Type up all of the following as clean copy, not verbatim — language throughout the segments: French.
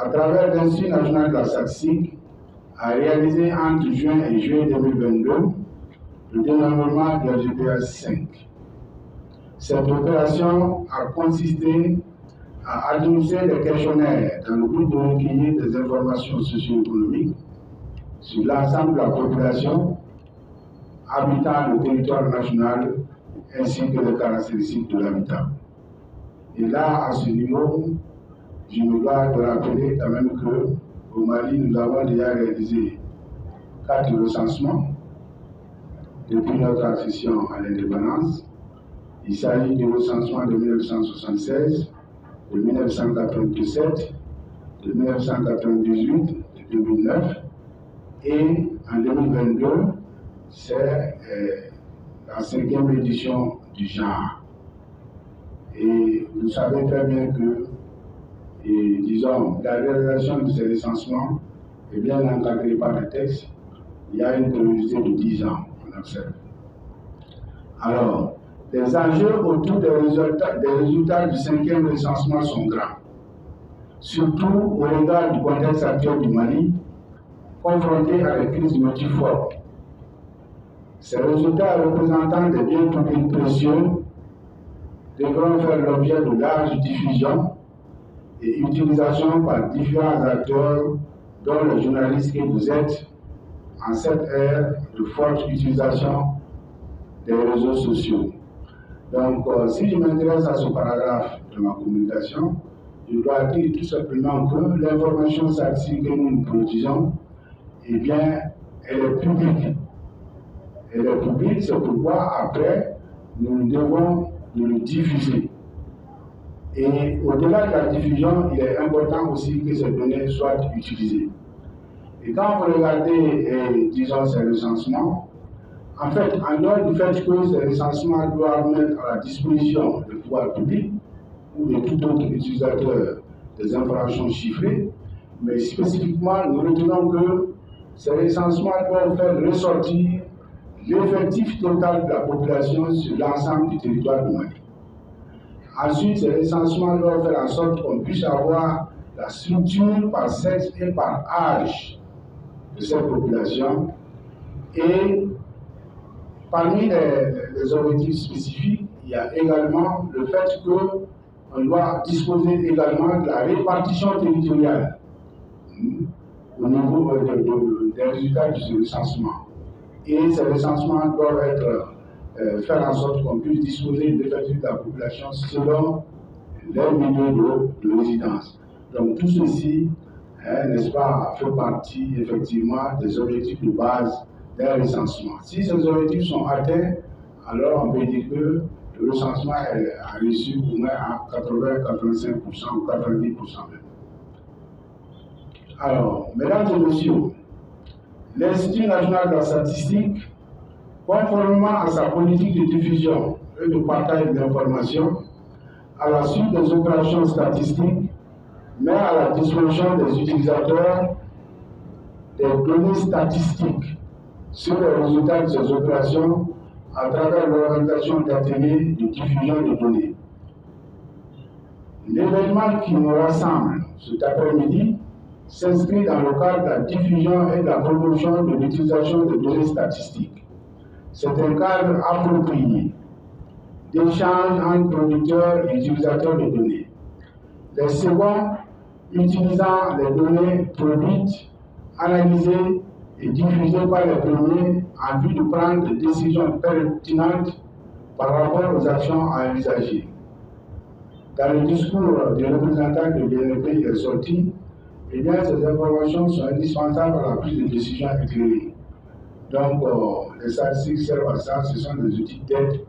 à travers l'Institut national de la statistique, a réalisé entre juin et juillet 2022 le dénombrement de GPS 5. Cette opération a consisté à administrer des questionnaires dans le but de recueillir des informations socio-économiques sur l'ensemble de la population habitant le territoire national ainsi que les caractéristiques de l'habitat. Et là, à ce niveau, je me dois de rappeler quand même qu'au Mali, nous avons déjà réalisé 4 recensements depuis notre accession à l'indépendance. Il s'agit du recensement de 1976, de 1997, de 1998, de 2009 et en 2022, c'est la 5e édition du genre. Et vous savez très bien que, disons, la réalisation de ces recensements est bien encadrée par le texte. Il y a une périodicité de 10 ans, on observe. Alors, les enjeux autour des résultats du 5e recensement sont grands, surtout au regard du contexte actuel du Mali, confronté à des crises multiformes. Ces résultats représentant des biens publics précieux devront faire l'objet de large diffusion et utilisation par différents acteurs, dont les journalistes que vous êtes, en cette ère de forte utilisation des réseaux sociaux. Donc, si je m'intéresse à ce paragraphe de ma communication, je dois dire tout simplement que l'information statistique que nous produisons, eh bien, elle est publique. Elle est publique, c'est pourquoi après, nous devons le diffuser. Et au-delà de la diffusion, il est important aussi que ces données soient utilisées. Et quand vous regardez, disons, ces recensements, en fait, en dehors du fait que ces recensements doivent mettre à la disposition du pouvoir public ou de tout autre utilisateur des informations chiffrées, mais spécifiquement, nous retenons que ces recensements doivent faire ressortir l'effectif total de la population sur l'ensemble du territoire du Mali. Ensuite, ces recensements doivent faire en sorte qu'on puisse avoir la structure par sexe et par âge de cette population. Et parmi les objectifs spécifiques, il y a également le fait qu'on doit disposer également de la répartition territoriale au niveau des résultats de ce recensement. Et ces recensements doivent faire en sorte qu'on puisse disposer de l'effectif de la population selon les milieux de résidence. Donc tout ceci, n'est-ce pas, fait partie effectivement des objectifs de base d'un recensement. Si ces objectifs sont atteints, alors on peut dire que le recensement a réussi au moins à 80-85% ou 90% même. Alors, mesdames et messieurs, l'Institut national de la statistique, conformément à sa politique de diffusion et de partage d'informations, à la suite des opérations statistiques, met à la disposition des utilisateurs des données statistiques sur les résultats de ces opérations à travers l'organisation d'ateliers de diffusion de données. L'événement qui nous rassemble cet après-midi s'inscrit dans le cadre de la diffusion et de la promotion de l'utilisation des données statistiques. C'est un cadre approprié d'échange entre producteurs et utilisateurs de données. Les seconds utilisant les données produites, analysées et diffusées par les premiers en vue de prendre des décisions pertinentes par rapport aux actions à envisager. Dans le discours du représentant de l'INP qui est sorti, eh bien, ces informations sont indispensables à la prise de décision éclairée. Donc, les statistiques servent à ça, ce sont des outils d'aide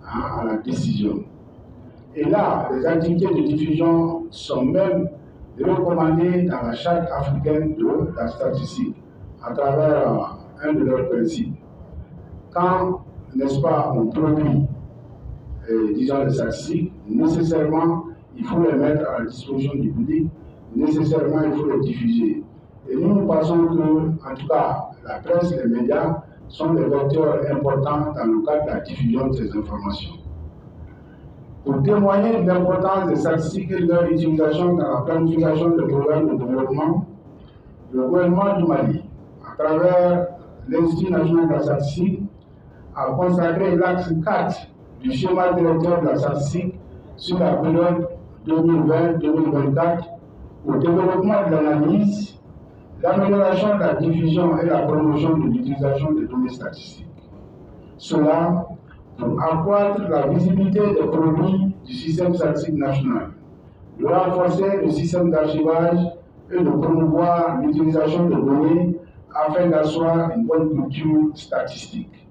à la décision. Et là, les activités de diffusion sont même recommandées dans la charte africaine de la statistique, à travers un de leurs principes. Quand, n'est-ce pas, on produit, disons, les statistiques, nécessairement, il faut les mettre à la disposition du public, nécessairement, il faut les diffuser. Et nous pensons que, en tout cas, la presse et les médias sont des vecteurs importants dans le cadre de la diffusion de ces informations. Pour témoigner de l'importance des statistiques et de leur utilisation dans la planification des programmes de développement, le gouvernement du Mali, à travers l'Institut national de la statistique, a consacré l'axe 4 du schéma directeur de la statistique sur la période 2020-2024 au développement de l'analyse, l'amélioration de la diffusion et la promotion de l'utilisation des données statistiques. Cela pour accroître la visibilité des produits du système statistique national, de renforcer le système d'archivage et de promouvoir l'utilisation de données afin d'asseoir une bonne culture statistique.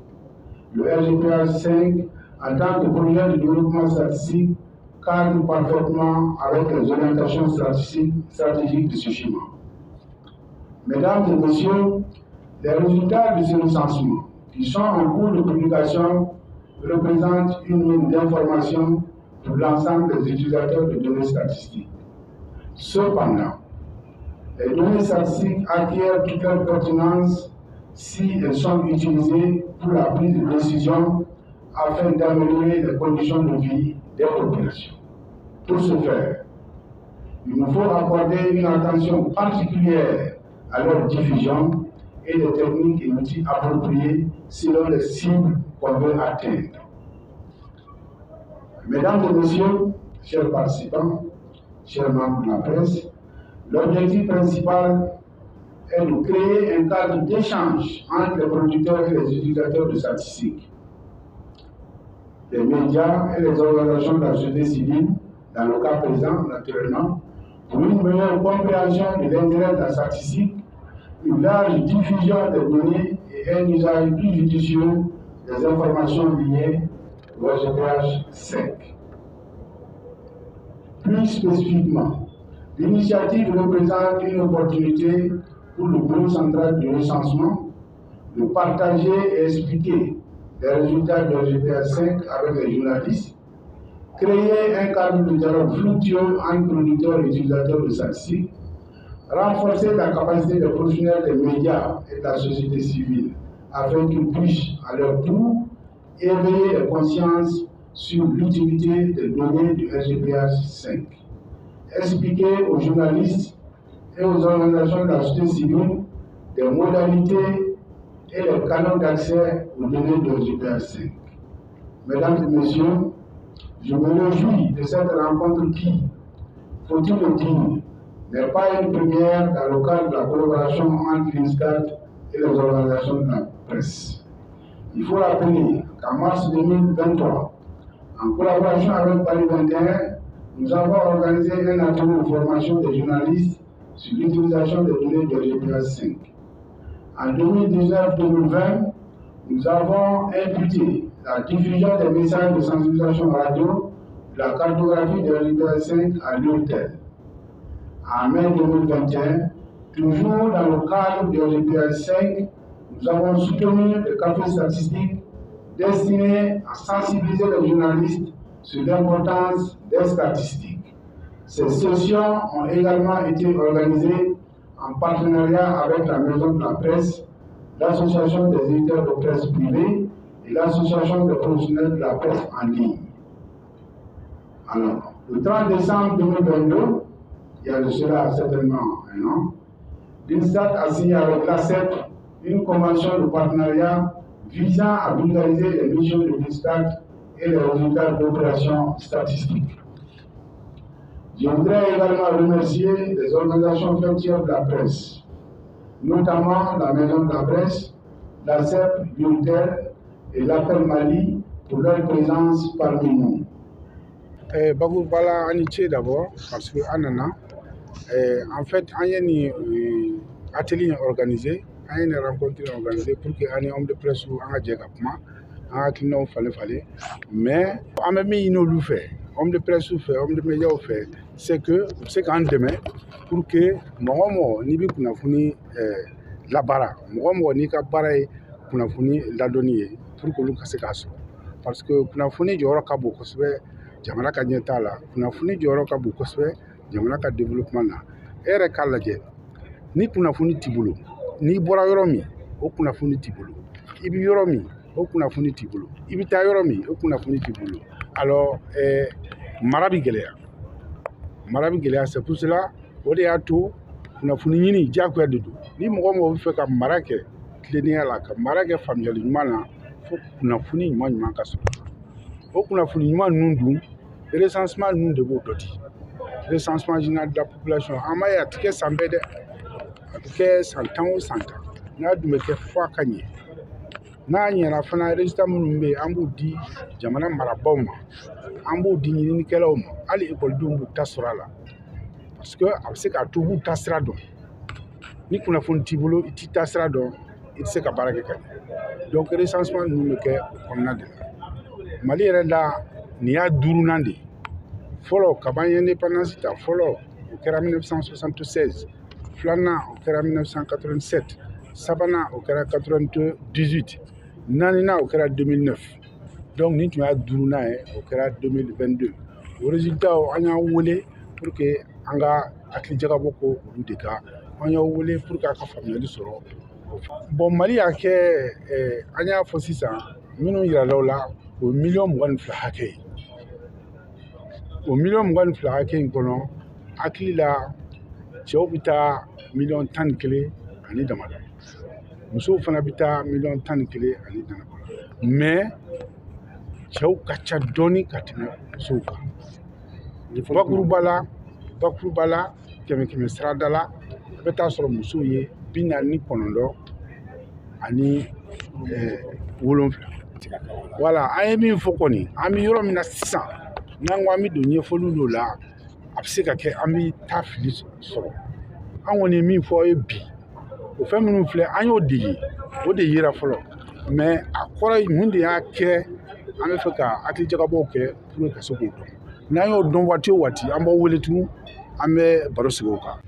Le RGPA 5, en tant que projet de développement statistique, cadre parfaitement avec les orientations stratégiques de ce schéma. Mesdames et messieurs, les résultats de ce recensement, qui sont en cours de publication, représentent une mine d'informations pour l'ensemble des utilisateurs de données statistiques. Cependant, les données statistiques acquièrent toute leur pertinence si elles sont utilisées pour la prise de décision afin d'améliorer les conditions de vie des populations. Pour ce faire, il nous faut accorder une attention particulière à leur diffusion et des techniques et outils appropriés selon les cibles qu'on veut atteindre. Mesdames et messieurs, chers participants, chers membres de la presse, l'objectif principal est de créer un cadre d'échange entre les producteurs et les utilisateurs de statistiques, les médias et les organisations de la société civile, dans le cas présent, naturellement, pour une meilleure compréhension de l'intérêt de la statistique, une large diffusion des données et un usage plus judicieux des informations liées au RGPH 5. Plus spécifiquement, l'initiative représente une opportunité pour le Bureau central du recensement de partager et expliquer les résultats de RGPH 5 avec les journalistes, créer un cadre de dialogue fructueux entre producteurs et utilisateurs de statistiques, renforcer la capacité des professionnels des médias et de la société civile afin qu'ils puissent, à leur tour, éveiller les consciences sur l'utilité des données du RGPH 5. Expliquer aux journalistes et aux organisations de la société civile des modalités et les canaux d'accès aux données du RGPH 5. Mesdames et messieurs, je me réjouis de cette rencontre qui, faut-il le dire, n'est pas une première dans le cadre de la collaboration entre l'INSCAT et les organisations de la presse. Il faut rappeler qu'en mars 2023, en collaboration avec Paris 21, nous avons organisé un atelier de formation des journalistes sur l'utilisation des données de RGPH 5. En 2019-2020, nous avons imputé la diffusion des messages de sensibilisation radio de la cartographie de RGPH 5 à l'URTEL. En mai 2021, toujours dans le cadre du RGPH 5, nous avons soutenu le café statistique destiné à sensibiliser les journalistes sur l'importance des statistiques. Ces sessions ont également été organisées en partenariat avec la Maison de la Presse, l'Association des éditeurs de presse privée et l'Association des professionnels de la presse en ligne. Alors, le 30 décembre 2022, il y a de cela certainement un an, l'INSTAT a signé avec l'ACEP une convention de partenariat visant à vulgariser les missions de l'INSTAT et les résultats d'opérations statistiques. Je voudrais également remercier les organisations frontières de la presse, notamment la Maison de la Presse, l'ACEP, l'URTEL et l'Appel Mali pour leur présence parmi nous. Bagou Bala Aniché d'abord, parce que Anana, en fait, il y a un atelier organisé, il y a une rencontre organisée pour que les hommes de presse ou un djegapement, un client fallait, mais en même temps, ils nous fait, hommes de presse ou fait, hommes de médias ou fait, c'est qu'en demain, pour que moi, ni bien qu'on a fourni la bara, moi, ni qu'à bara qu'on a fourni la donnée, pour que l'on casse casse, parce que qu'on a fourni du Orokabo, qu'on se fait jamana ka ɲɛtaa la kunnafoni jɔyɔrɔ ka bon kosɛbɛ jamana ka développement na e yɛrɛ k'a lajɛ ni kunnafoni t'i bolo n'i bɔra yɔrɔ min o kunnafoni t'i bolo i bɛ yɔrɔ min o kunnafoni t'i bolo i bɛ taa yɔrɔ min o kunnafoni t'i bolo Alors, mara bɛ gɛlɛya c'est pour cela o de y'a to kunnafoni ɲini diyagoya de don ni mɔgɔ mɔgɔ bɛ fɛ ka mara kɛ tilennenya la ka mara kɛ faamuyali ɲuman na fo kunnafoni ɲuman ka sɔrɔ o kunnafoni ɲuman ninnu dun recensement ninnu de b'o dɔ di recensement général de la population an m'a ye a tɛ kɛ san bɛɛ dɛ a bɛ kɛ san 10 o san 10 n'a dun bɛ kɛ f'a ka ɲɛ n'a ɲɛna fana résultat minnu bɛ yen an b'u di jamana marabaaw ma an b'o di ɲininikɛlaw ma hali ekɔlidenw b'u ta sɔrɔ a la parce que a bɛ se k'a to u b'u ta sira dɔn ni kunnafoni t'i bolo i t'i ta sira dɔn i tɛ se ka baara kɛ ka ɲɛ donc recensement ninnu bɛ kɛ o kɔnɔna de la Mali yɛrɛ la nin y'a 5nan de ye fɔlɔ kaban ye indépendance ta fɔlɔ o kɛra 1976 filanan o kɛra 1987 sabanan o kɛra 98 naaninan o kɛra 2009 donc nin tun y'a 5nan ye o kɛra 2022 o résultat an y'an wele pour que an ka hakilijagabɔ ko olu de kan an y'aw wele pour que a ka faamuyali sɔrɔ bon Mali y'a kɛ an y'a fɔ sisan minnu yiralaw la o 22 hakɛ ye o 22 hakɛ in kɔnɔ hakili la cɛw bɛ taa 11 ani damada musow fana bɛ taa 11 ani damada mais cɛw ka ca dɔɔni ka tɛmɛ musow kan bakuruba la kɛmɛ sarada la i bɛ taa sɔrɔ musow ye 49 ani 7 voilà an ye min fɔ kɔni an bɛ yɔrɔ min na sisan n'an ko an bɛ don ɲɛfɔliw dɔw la a bɛ se ka kɛ an bɛ taa fili sɔrɔ an kɔni ye min fɔ aw ye bi o fɛn minnu filɛ an y'o dege o de yera fɔlɔ mais a kɔrɔ mun de y'a kɛ an bɛ fɛ ka hakilijagabɔw kɛ pour que ka se k'o dɔn n'an y'o dɔn waati o waati an b'aw wele tugun an bɛ baro sigi o kan